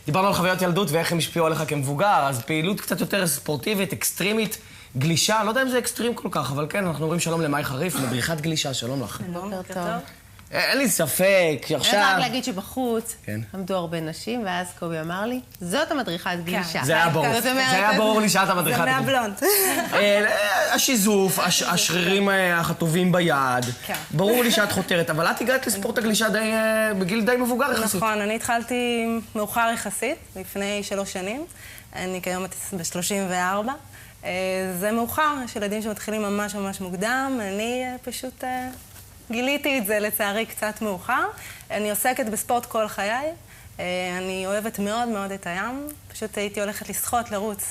דיברנו על חוויות ילדות ואיך הם השפיעו עליך כמבוגר, אז פעילות קצת יותר ספורטיבית, אקסטרימית, גלישה, לא יודע אם זה אקסטרים כל כך, אבל כן, אנחנו אומרים שלום למאי חריף, מדריכת גלישה, שלום לך. בוקר טוב. אין לי ספק, עכשיו... אני רק להגיד שבחוץ עמדו הרבה נשים, ואז קובי אמר לי, זאת המדריכת גלישה. זה היה ברור. זה היה ברור לי שאת המדריכת גלישה. זה מהבלונד. השיזוף, השרירים החטובים ביד. ברור לי שאת חותרת, אבל את הגעת לספורט הגלישה בגיל די מבוגר יחסית. נכון, אני התחלתי מאוחר יחסית, לפני 3 שנים. אני כיום ב-34. זה מאוחר, יש ילדים שמתחילים ממש ממש מוקדם. אני פשוט... גיליתי את זה לצערי קצת מאוחר. אני עוסקת בספורט כל חיי. אני אוהבת מאוד מאוד את הים. פשוט הייתי הולכת לשחות, לרוץ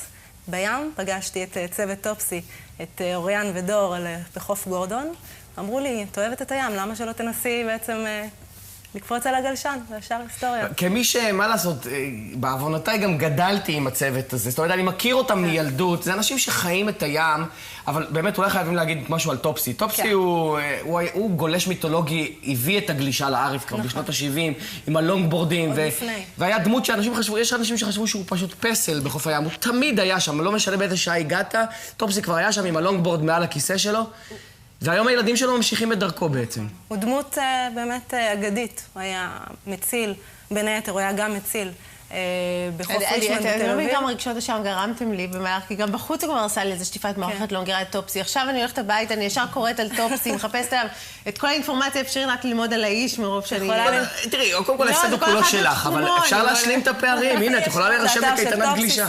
בים. פגשתי את צוות טופסי, את אוריאן ודור בחוף גורדון. אמרו לי, את אוהבת את הים, למה שלא תנסי בעצם לקפוץ על הגלשן? זה ישר היסטוריה. כמי שמה לעשות, בעוונותיי גם גדלתי עם הצוות הזה. זאת אומרת, אני מכיר אותם מילדות. זה אנשים שחיים את הים, אבל באמת אולי חייבים להגיד משהו על טופסי. טופסי הוא גולש מיתולוגי, הביא את הגלישה לארץ כבר בשנות ה-70, עם הלונגבורדים. והיה דמות שאנשים חשבו, יש אנשים שחשבו שהוא פשוט פסל בחוף הים. הוא תמיד היה שם, לא משנה באיזה שעה הגעת. טופסי כבר היה שם עם הלונגבורד מעל הכיסא שלו. והיום הילדים שלו ממשיכים את דרכו בעצם. הוא דמות באמת אגדית. הוא היה מציל, בין היתר, הוא היה גם מציל בחוף רישמן בתל אביב. גם רגשות השם גרמתם לי במהלך, כי גם בחוץ הוא כבר עשה לי איזה שטיפת מערכת לונגרה את טופסי. עכשיו אני הולכת הבית, אני ישר קוראת על טופסי, מחפשת עליו את כל האינפורמציה אפשרי רק ללמוד על האיש מרוב שאני... תראי, קודם כל הפסד הוא כולו שלך, אבל אפשר להשלים את הפערים. הנה, את יכולה להירשם לקייטנת גלישה.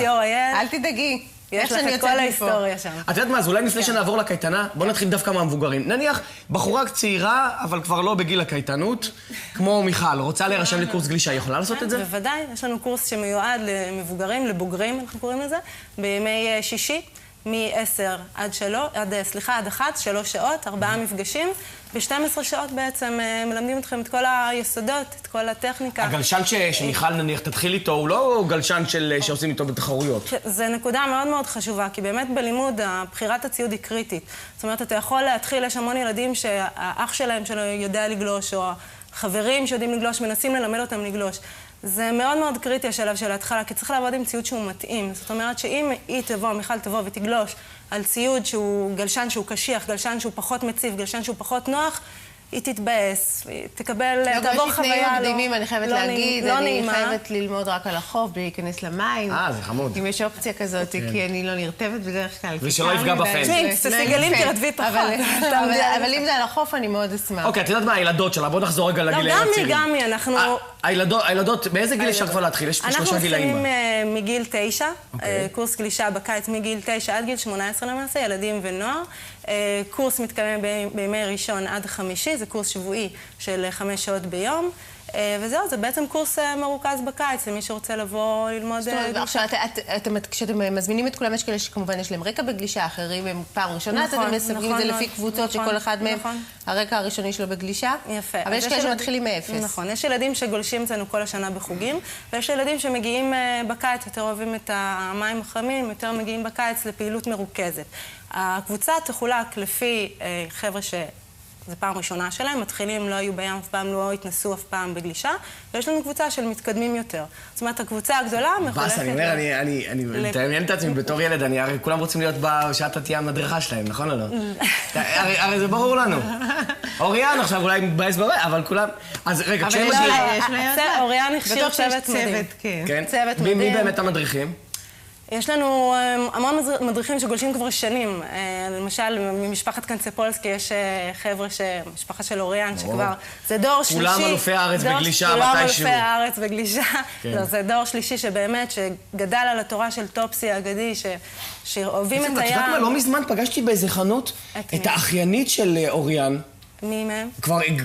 אל תדאגי. יש לך את כל ההיסטוריה שם. את יודעת מה, אז אולי לפני שנעבור לקייטנה, בוא נתחיל דווקא מהמבוגרים. נניח, בחורה צעירה, אבל כבר לא בגיל הקייטנות, כמו מיכל, רוצה להירשם לקורס גלישה, היא יכולה לעשות את זה? בוודאי, יש לנו קורס שמיועד למבוגרים, לבוגרים, אנחנו קוראים לזה, בימי שישי, מ-10 עד 1, 3 שעות, 4 מפגשים. ב-12 שעות בעצם מלמדים אתכם את כל היסודות, את כל הטכניקה. הגלשן שמיכל נניח תתחיל איתו, הוא לא גלשן שעושים איתו בתחרויות. זה נקודה מאוד מאוד חשובה, כי באמת בלימוד, בחירת הציוד היא קריטית. זאת אומרת, אתה יכול להתחיל, יש המון ילדים שהאח שלהם שלא יודע לגלוש, או החברים שיודעים לגלוש, מנסים ללמד אותם לגלוש. זה מאוד מאוד קריטי השלב של ההתחלה, כי צריך לעבוד עם ציוד שהוא מתאים. זאת אומרת שאם מיכל תבוא ותגלוש על ציוד שהוא גלשן שהוא קשיח, גלשן שהוא פחות מציב, גלשן שהוא פחות נוח, היא תתבאס, תקבל, תעבור חוויה לא נעימה. אני חייבת להגיד, אני חייבת ללמוד רק על החוף, בלי להיכנס למים. זה חמוד. אם יש אופציה כזאת, כי אני לא נרטבת בדרך כלל. ושלא יפגע בפן. תסגלים תרדבי פחות. אבל אם זה על החוף, אני מאוד אשמח. אוקיי, את יודעת מה, הילדות שלה, בואו נחזור רגע לגילים הצעירים. גם מי, אנחנו... הילדות, באיזה גיל אפשר כבר להתחיל? יש פה 3 גילאים. אנחנו מתחילים מגיל 9, קורס גלישה בקיץ מגיל 9 עד גיל 18 למעשה, ילדים ונוער. קורס מתקיים בימי ראשון עד חמישי, זה קורס שבועי של 5 שעות ביום. וזהו, זה בעצם קורס מרוכז בקיץ, למי שרוצה לבוא ללמוד... עכשיו, כשאתם מזמינים את כולם, יש כאלה שכמובן יש להם רקע בגלישה, אחרים הם פעם ראשונה, אז אתם מסווגים את זה לפי קבוצות שכל אחד מהם הרקע הראשוני שלו בגלישה. יפה. אבל יש כאלה שמתחילים מאפס. נכון, יש ילדים שגולשים אצלנו כל השנה בחוגים, ויש ילדים שמגיעים בקיץ, יותר אוהבים את המים החמים, יותר מגיעים בקיץ לפעילות מרוכזת. הקבוצה תחולק לפי חבר'ה זו פעם ראשונה שלהם, מתחילים, לא היו בים אף פעם, לא התנסו אף פעם בגלישה, ויש לנו קבוצה של מתקדמים יותר. זאת אומרת, הקבוצה הגדולה מחולקת... בס, אני אומר, אני מתאמן את עצמי בתור ילד, הרי כולם רוצים להיות בשעת תהיה המדריכה שלהם, נכון או לא? הרי זה ברור לנו. אוריאן עכשיו אולי מתבאס ברע, אבל כולם... אז רגע, כשהם מגיעים... אוריאן הכשיר צוות מדהים. צוות מדהים. מי באמת המדריכים? יש לנו המון מדריכים שגולשים כבר שנים. למשל, ממשפחת קנצפולסקי יש חבר'ה משפחה של אוריאן, שכבר... זה דור שלישי. כולם אלופי הארץ בגלישה, מתישהו. כולם אלופי הארץ בגלישה. זה דור שלישי שבאמת, שגדל על התורה של טופסי האגדי, שאוהבים את הים. את יודעת מה, לא מזמן פגשתי באיזה חנות את האחיינית של אוריאן. מי מהם?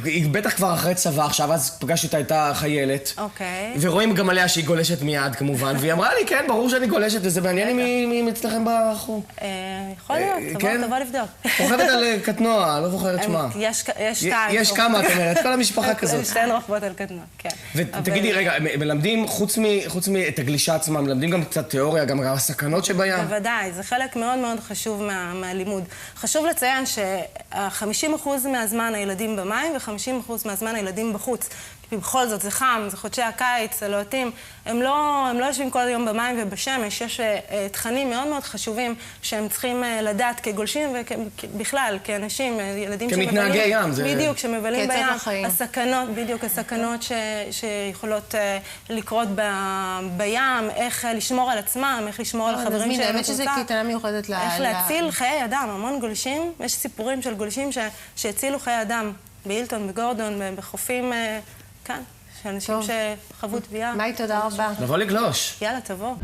היא בטח כבר אחרי צבא עכשיו, אז פגשתי אותה, הייתה חיילת. אוקיי. ורואים גם עליה שהיא גולשת מיד, כמובן, והיא אמרה לי, כן, ברור שאני גולשת, וזה מעניין מי אצלכם בחור. יכול להיות, תבוא לבדוק. רוכבת על קטנוע, לא זוכרת שמה. יש שתיים. יש כמה, את אומרת, כל המשפחה כזאת. שתיהן רוכבות על קטנוע, כן. ותגידי, רגע, מלמדים, חוץ מאת הגלישה עצמה, מלמדים גם קצת תיאוריה, גם הסכנות שבים? בוודאי, זה חלק מאוד מאוד חשוב מהלימוד. חשוב לציין ש50% מהזמן הילדים במים ו50% מהזמן הילדים בחוץ. ובכל זאת זה חם, זה חודשי הקיץ, הלוהטים, הם לא יושבים כל היום במים ובשמש, יש תכנים מאוד מאוד חשובים שהם צריכים לדעת כגולשים ובכלל, כאנשים, ילדים כמתנהגי ים, זה... בדיוק, שמבלים בים, החיים. הסכנות, בדיוק, הסכנות שיכולות לקרות בים, איך לשמור על עצמם, איך לשמור על החברים שלהם. האמת שזה קייטנה מיוחדת איך להציל חיי אדם, המון גולשים, יש סיפורים של גולשים שהצילו חיי אדם, בהילטון, בגורדון, בחופים כאן, של אנשים שחוו טביעה. מאי, תודה רבה. נבוא לגלוש. יאללה, תבוא.